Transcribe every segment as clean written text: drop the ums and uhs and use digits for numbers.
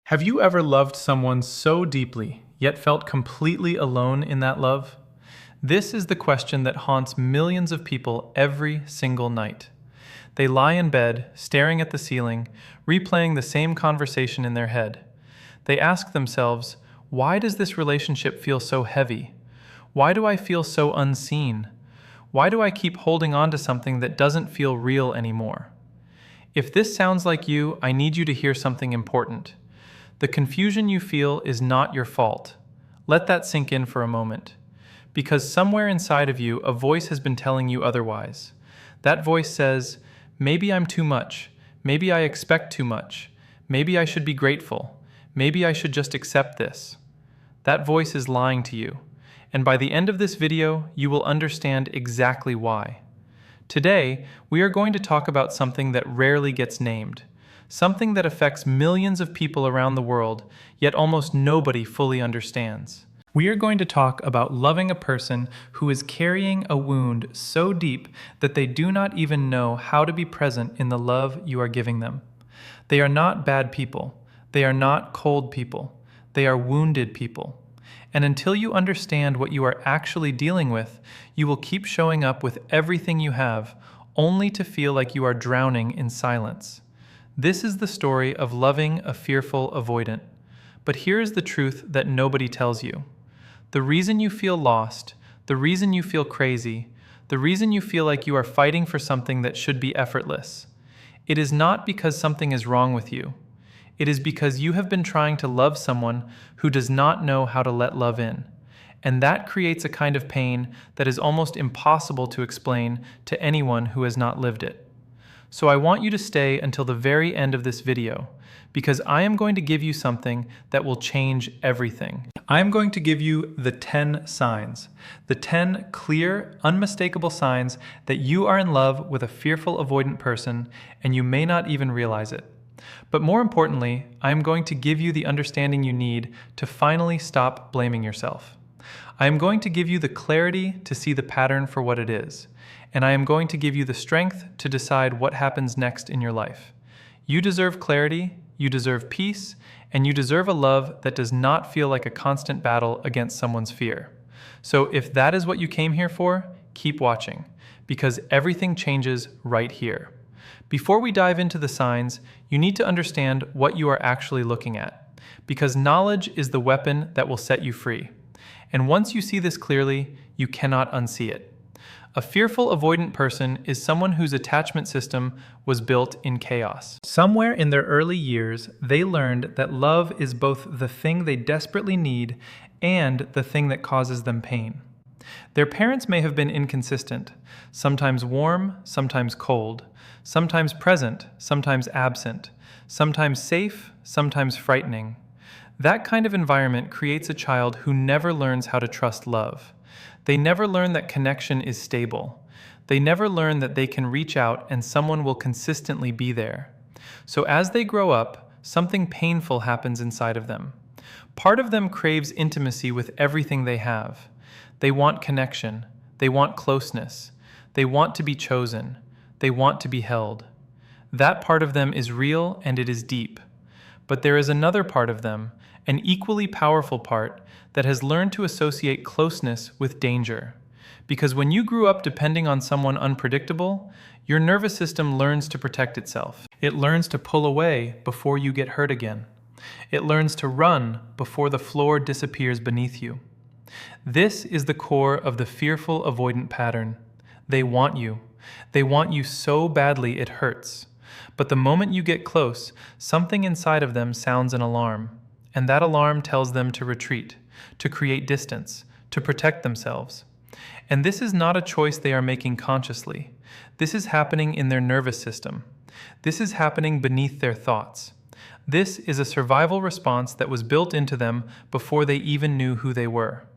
Have you ever loved someone so deeply, yet felt completely alone in that love? This is the question that haunts millions of people every single night. They lie in bed, staring at the ceiling, replaying the same conversation in their head. They ask themselves, why does this relationship feel so heavy? Why do I feel so unseen? Why do I keep holding on to something that doesn't feel real anymore? If this sounds like you, I need you to hear something important. The confusion you feel is not your fault. Let that sink in for a moment. Because somewhere inside of you, a voice has been telling you otherwise. That voice says, maybe I'm too much. Maybe I expect too much. Maybe I should be grateful. Maybe I should just accept this. That voice is lying to you. And by the end of this video, you will understand exactly why. Today, we are going to talk about something that rarely gets named. Something that affects millions of people around the world, yet almost nobody fully understands. We are going to talk about loving a person who is carrying a wound so deep that they do not even know how to be present in the love you are giving them. They are not bad people. They are not cold people. They are wounded people. And until you understand what you are actually dealing with, you will keep showing up with everything you have, only to feel like you are drowning in silence. This is the story of loving a fearful avoidant. But here is the truth that nobody tells you. The reason you feel lost, the reason you feel crazy, the reason you feel like you are fighting for something that should be effortless, it is not because something is wrong with you. It is because you have been trying to love someone who does not know how to let love in. And that creates a kind of pain that is almost impossible to explain to anyone who has not lived it. So I want you to stay until the very end of this video, because I am going to give you something that will change everything. I am going to give you the 10 signs, the 10 clear, unmistakable signs that you are in love with a fearful avoidant person, and you may not even realize it. But more importantly, I am going to give you the understanding you need to finally stop blaming yourself. I am going to give you the clarity to see the pattern for what it is, and I am going to give you the strength to decide what happens next in your life. You deserve clarity, you deserve peace, and you deserve a love that does not feel like a constant battle against someone's fear. So if that is what you came here for, keep watching, because everything changes right here. Before we dive into the signs, you need to understand what you are actually looking at, because knowledge is the weapon that will set you free. And once you see this clearly, you cannot unsee it. A fearful avoidant person is someone whose attachment system was built in chaos. Somewhere in their early years, they learned that love is both the thing they desperately need and the thing that causes them pain. Their parents may have been inconsistent, sometimes warm, sometimes cold, sometimes present, sometimes absent, sometimes safe, sometimes frightening. That kind of environment creates a child who never learns how to trust love. They never learn that connection is stable. They never learn that they can reach out and someone will consistently be there. So as they grow up, something painful happens inside of them. Part of them craves intimacy with everything they have. They want connection. They want closeness. They want to be chosen. They want to be held. That part of them is real and it is deep. But there is another part of them, an equally powerful part, that has learned to associate closeness with danger. Because when you grew up depending on someone unpredictable, your nervous system learns to protect itself. It learns to pull away before you get hurt again. It learns to run before the floor disappears beneath you. This is the core of the fearful avoidant pattern. They want you. They want you so badly it hurts. But the moment you get close, something inside of them sounds an alarm. And that alarm tells them to retreat, to create distance, to protect themselves. And this is not a choice they are making consciously. This is happening in their nervous system. This is happening beneath their thoughts. This is a survival response that was built into them before they even knew who they were.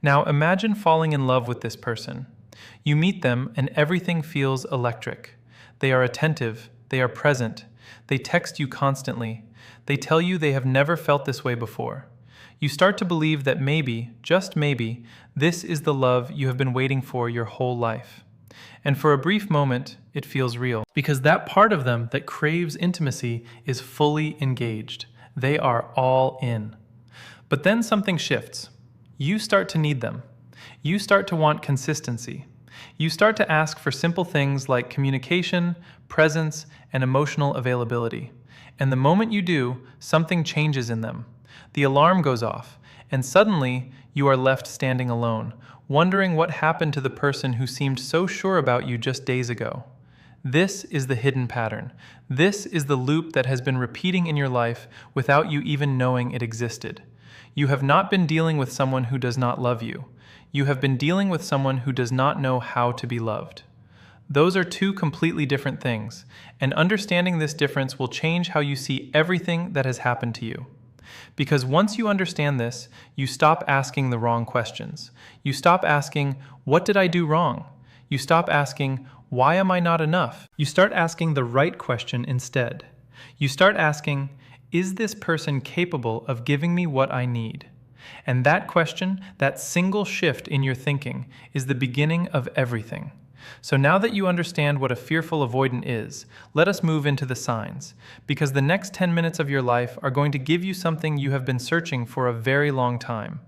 Now imagine falling in love with this person. You meet them and everything feels electric. They are attentive. They are present. They text you constantly. They tell you they have never felt this way before. You start to believe that maybe, just maybe, this is the love you have been waiting for your whole life. And for a brief moment, it feels real. Because that part of them that craves intimacy is fully engaged. They are all in. But then something shifts. You start to need them. You start to want consistency. You start to ask for simple things like communication, presence, and emotional availability. And the moment you do, something changes in them. The alarm goes off, and suddenly you are left standing alone, wondering what happened to the person who seemed so sure about you just days ago. This is the hidden pattern. This is the loop that has been repeating in your life without you even knowing it existed. You have not been dealing with someone who does not love you. You have been dealing with someone who does not know how to be loved. Those are two completely different things, and understanding this difference will change how you see everything that has happened to you. Because once you understand this, you stop asking the wrong questions. You stop asking, "What did I do wrong?" You stop asking, "Why am I not enough?" You start asking the right question instead. You start asking, "Is this person capable of giving me what I need?" And that question, that single shift in your thinking, is the beginning of everything. So now that you understand what a fearful avoidant is, let us move into the signs, because the next 10 minutes of your life are going to give you something you have been searching for a very long time: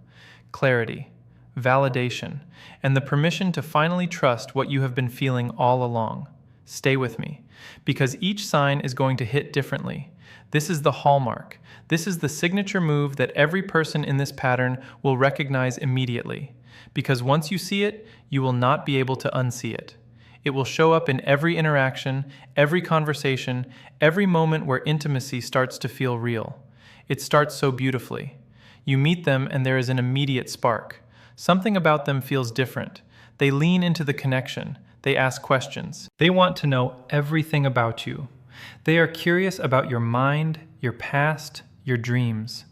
clarity, validation, and the permission to finally trust what you have been feeling all along. Stay with me, because each sign is going to hit differently. This is the hallmark. This is the signature move that every person in this pattern will recognize immediately. Because once you see it, you will not be able to unsee it. It will show up in every interaction, every conversation, every moment where intimacy starts to feel real. It starts so beautifully. You meet them and there is an immediate spark. Something about them feels different. They lean into the connection. They ask questions. They want to know everything about you. They are curious about your mind, your past, your dreams.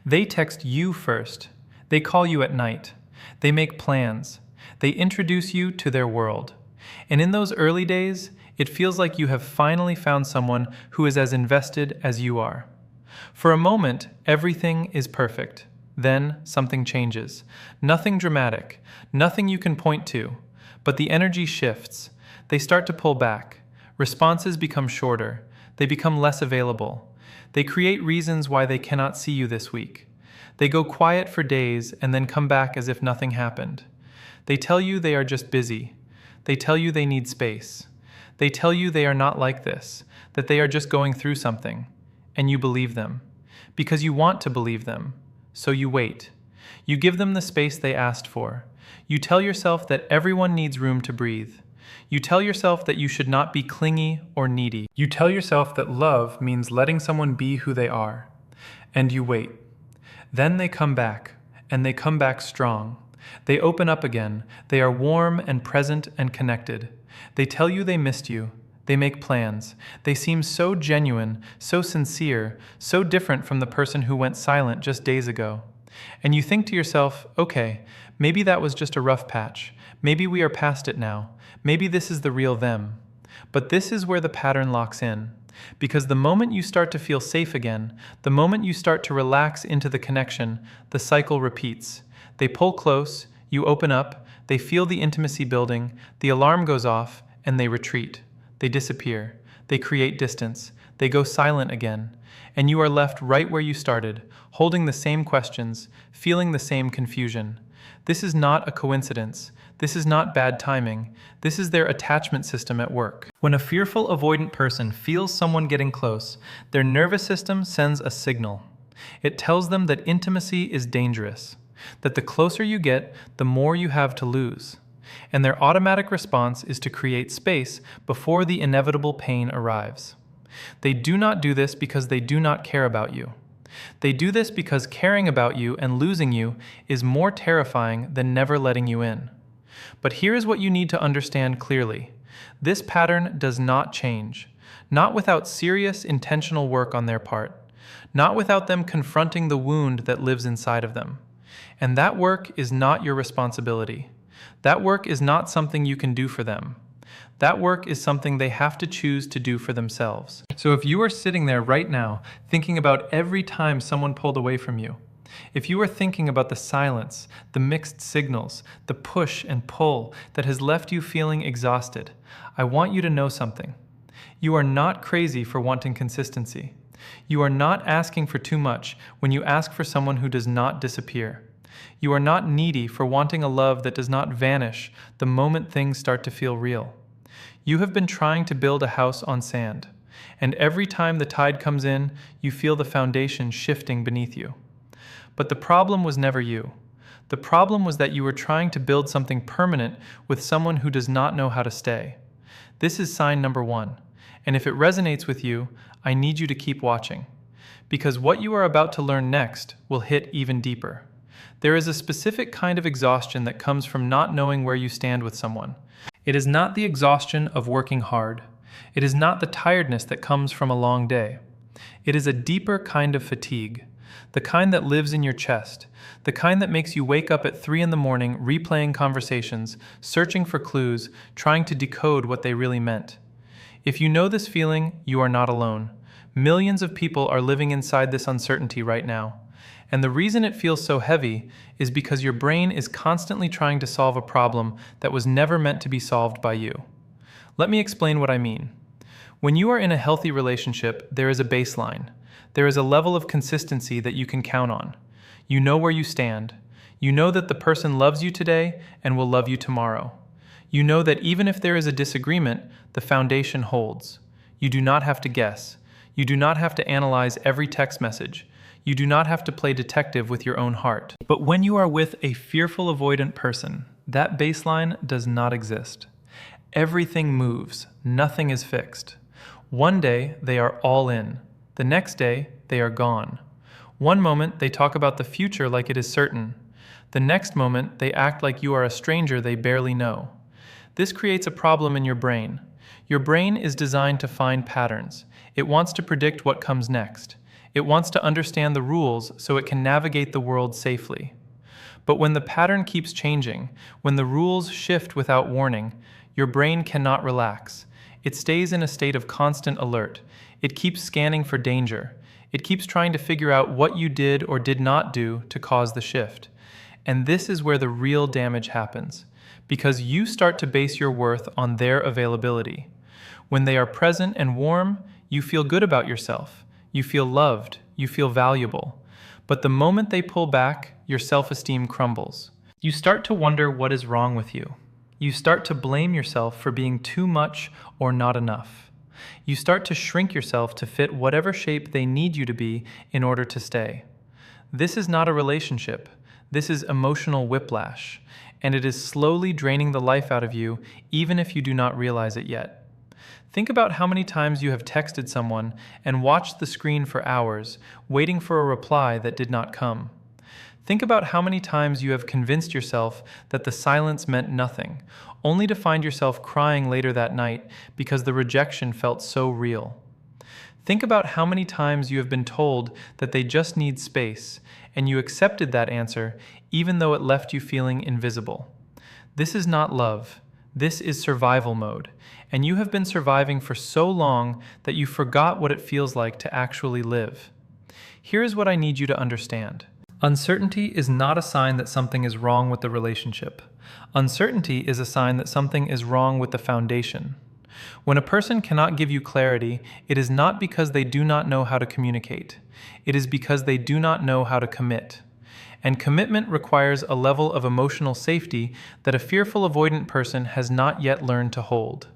They text you first. They call you at night. They make plans. They introduce you to their world. And in those early days, it feels like you have finally found someone who is as invested as you are. For a moment, everything is perfect. Then something changes. Nothing dramatic, nothing you can point to, but the energy shifts. They start to pull back. Responses become shorter. They become less available. They create reasons why they cannot see you this week. They go quiet for days and then come back as if nothing happened. They tell you they are just busy. They tell you they need space. They tell you they are not like this, that they are just going through something. And you believe them. Because you want to believe them. So you wait. You give them the space they asked for. You tell yourself that everyone needs room to breathe. You tell yourself that you should not be clingy or needy. You tell yourself that love means letting someone be who they are. And you wait. Then they come back, and they come back strong. They open up again. They are warm and present and connected. They tell you they missed you. They make plans. They seem so genuine, so sincere, so different from the person who went silent just days ago. And you think to yourself, okay, maybe that was just a rough patch. Maybe we are past it now. Maybe this is the real them. But this is where the pattern locks in. Because the moment you start to feel safe again, the moment you start to relax into the connection, the cycle repeats. They pull close, you open up, they feel the intimacy building, the alarm goes off, and they retreat. They disappear. They create distance. They go silent again. And you are left right where you started, holding the same questions, feeling the same confusion. This is not a coincidence. This is not bad timing. This is their attachment system at work. When a fearful avoidant person feels someone getting close, their nervous system sends a signal. It tells them that intimacy is dangerous, that the closer you get, the more you have to lose. And their automatic response is to create space before the inevitable pain arrives. They do not do this because they do not care about you. They do this because caring about you and losing you is more terrifying than never letting you in. But here is what you need to understand clearly. This pattern does not change, not without serious intentional work on their part, not without them confronting the wound that lives inside of them. And that work is not your responsibility. That work is not something you can do for them. That work is something they have to choose to do for themselves. So if you are sitting there right now, thinking about every time someone pulled away from you, if you are thinking about the silence, the mixed signals, the push and pull that has left you feeling exhausted, I want you to know something. You are not crazy for wanting consistency. You are not asking for too much when you ask for someone who does not disappear. You are not needy for wanting a love that does not vanish the moment things start to feel real. You have been trying to build a house on sand, and every time the tide comes in, you feel the foundation shifting beneath you. But the problem was never you. The problem was that you were trying to build something permanent with someone who does not know how to stay. This is sign number 1, and if it resonates with you, I need you to keep watching, because what you are about to learn next will hit even deeper. There is a specific kind of exhaustion that comes from not knowing where you stand with someone. It is not the exhaustion of working hard. It is not the tiredness that comes from a long day. It is a deeper kind of fatigue, the kind that lives in your chest, the kind that makes you wake up at 3 in the morning replaying conversations, searching for clues, trying to decode what they really meant. If you know this feeling, you are not alone. Millions of people are living inside this uncertainty right now. And the reason it feels so heavy is because your brain is constantly trying to solve a problem that was never meant to be solved by you. Let me explain what I mean. When you are in a healthy relationship, there is a baseline. There is a level of consistency that you can count on. You know where you stand. You know that the person loves you today and will love you tomorrow. You know that even if there is a disagreement, the foundation holds. You do not have to guess. You do not have to analyze every text message. You do not have to play detective with your own heart. But when you are with a fearful avoidant person, that baseline does not exist. Everything moves. Nothing is fixed. One day, they are all in. The next day, they are gone. One moment, they talk about the future like it is certain. The next moment, they act like you are a stranger they barely know. This creates a problem in your brain. Your brain is designed to find patterns. It wants to predict what comes next. It wants to understand the rules so it can navigate the world safely. But when the pattern keeps changing, when the rules shift without warning, your brain cannot relax. It stays in a state of constant alert. It keeps scanning for danger. It keeps trying to figure out what you did or did not do to cause the shift. And this is where the real damage happens, because you start to base your worth on their availability. When they are present and warm, you feel good about yourself. You feel loved, you feel valuable. But the moment they pull back, your self-esteem crumbles. You start to wonder what is wrong with you. You start to blame yourself for being too much or not enough. You start to shrink yourself to fit whatever shape they need you to be in order to stay. This is not a relationship. This is emotional whiplash, and it is slowly draining the life out of you, even if you do not realize it yet. Think about how many times you have texted someone and watched the screen for hours, waiting for a reply that did not come. Think about how many times you have convinced yourself that the silence meant nothing, only to find yourself crying later that night because the rejection felt so real. Think about how many times you have been told that they just need space, and you accepted that answer even though it left you feeling invisible. This is not love. This is survival mode, and you have been surviving for so long that you forgot what it feels like to actually live. Here is what I need you to understand. Uncertainty is not a sign that something is wrong with the relationship. Uncertainty is a sign that something is wrong with the foundation. When a person cannot give you clarity, it is not because they do not know how to communicate. It is because they do not know how to commit. And commitment requires a level of emotional safety that a fearful avoidant person has not yet learned to hold.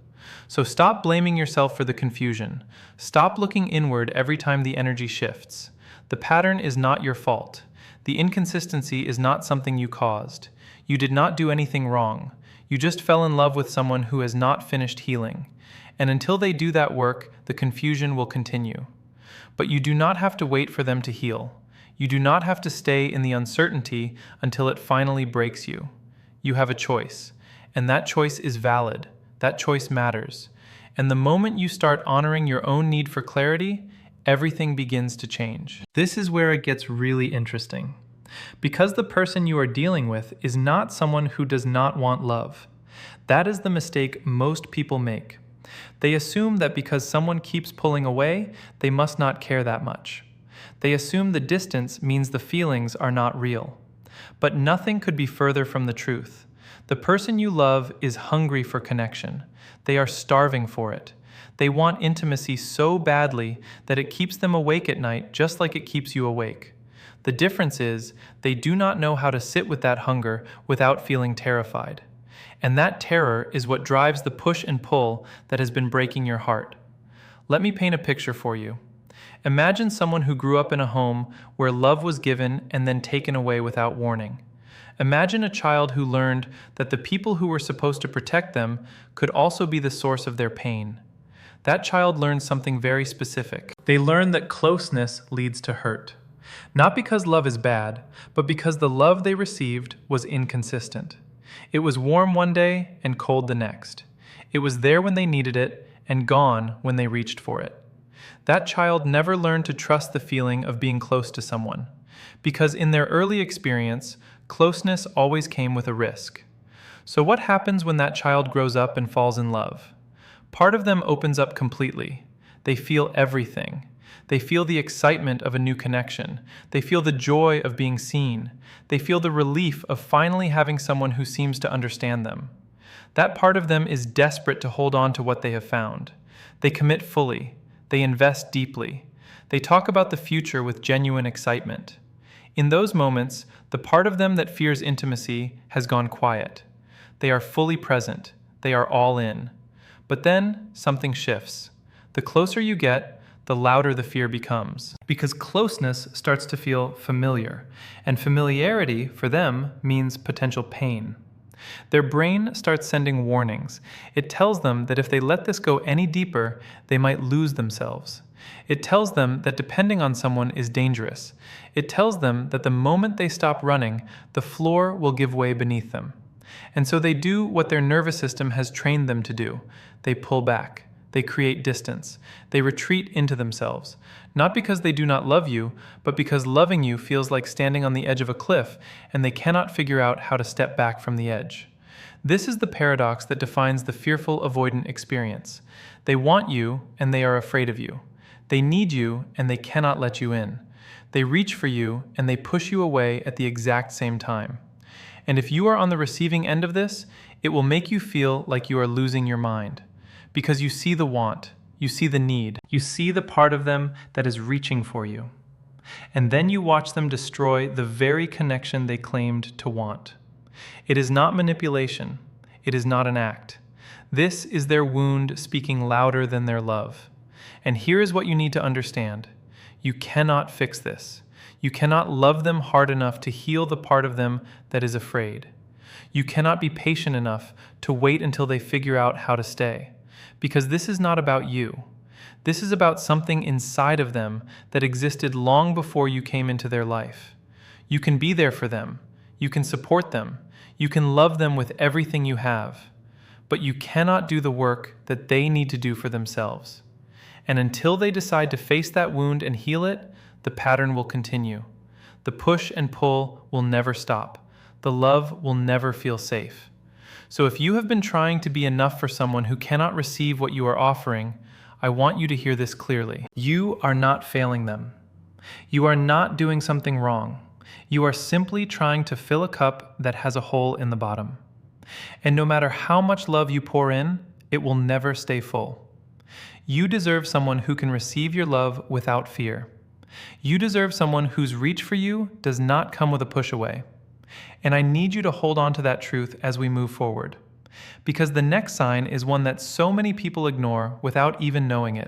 So stop blaming yourself for the confusion. Stop looking inward every time the energy shifts. The pattern is not your fault. The inconsistency is not something you caused. You did not do anything wrong. You just fell in love with someone who has not finished healing. And until they do that work, the confusion will continue. But you do not have to wait for them to heal. You do not have to stay in the uncertainty until it finally breaks you. You have a choice, and that choice is valid. That choice matters. And the moment you start honoring your own need for clarity, everything begins to change. This is where it gets really interesting. Because the person you are dealing with is not someone who does not want love. That is the mistake most people make. They assume that because someone keeps pulling away, they must not care that much. They assume the distance means the feelings are not real. But nothing could be further from the truth. The person you love is hungry for connection. They are starving for it. They want intimacy so badly that it keeps them awake at night just like it keeps you awake. The difference is, they do not know how to sit with that hunger without feeling terrified. And that terror is what drives the push and pull that has been breaking your heart. Let me paint a picture for you. Imagine someone who grew up in a home where love was given and then taken away without warning. Imagine a child who learned that the people who were supposed to protect them could also be the source of their pain. That child learned something very specific. They learned that closeness leads to hurt. Not because love is bad, but because the love they received was inconsistent. It was warm one day and cold the next. It was there when they needed it and gone when they reached for it. That child never learned to trust the feeling of being close to someone, because in their early experience, closeness always came with a risk. So what happens when that child grows up and falls in love? Part of them opens up completely. They feel everything. They feel the excitement of a new connection. They feel the joy of being seen. They feel the relief of finally having someone who seems to understand them. That part of them is desperate to hold on to what they have found. They commit fully. They invest deeply. They talk about the future with genuine excitement. In those moments, the part of them that fears intimacy has gone quiet. They are fully present. They are all in. But then something shifts. The closer you get, the louder the fear becomes. Because closeness starts to feel familiar, and familiarity for them means potential pain. Their brain starts sending warnings. It tells them that if they let this go any deeper, they might lose themselves. It tells them that depending on someone is dangerous. It tells them that the moment they stop running, the floor will give way beneath them. And so they do what their nervous system has trained them to do. They pull back. They create distance. They retreat into themselves. Not because they do not love you, but because loving you feels like standing on the edge of a cliff, and they cannot figure out how to step back from the edge. This is the paradox that defines the fearful avoidant experience. They want you, and they are afraid of you. They need you, and they cannot let you in. They reach for you, and they push you away at the exact same time. And if you are on the receiving end of this, it will make you feel like you are losing your mind. Because you see the want, you see the need, you see the part of them that is reaching for you. And then you watch them destroy the very connection they claimed to want. It is not manipulation. It is not an act. This is their wound speaking louder than their love. And here is what you need to understand. You cannot fix this. You cannot love them hard enough to heal the part of them that is afraid. You cannot be patient enough to wait until they figure out how to stay. Because this is not about you. This is about something inside of them that existed long before you came into their life. You can be there for them. You can support them. You can love them with everything you have. But you cannot do the work that they need to do for themselves. And until they decide to face that wound and heal it, the pattern will continue. The push and pull will never stop. The love will never feel safe. So if you have been trying to be enough for someone who cannot receive what you are offering, I want you to hear this clearly. You are not failing them. You are not doing something wrong. You are simply trying to fill a cup that has a hole in the bottom. And no matter how much love you pour in, it will never stay full. You deserve someone who can receive your love without fear. You deserve someone whose reach for you does not come with a push away. And I need you to hold on to that truth as we move forward. Because the next sign is one that so many people ignore without even knowing it.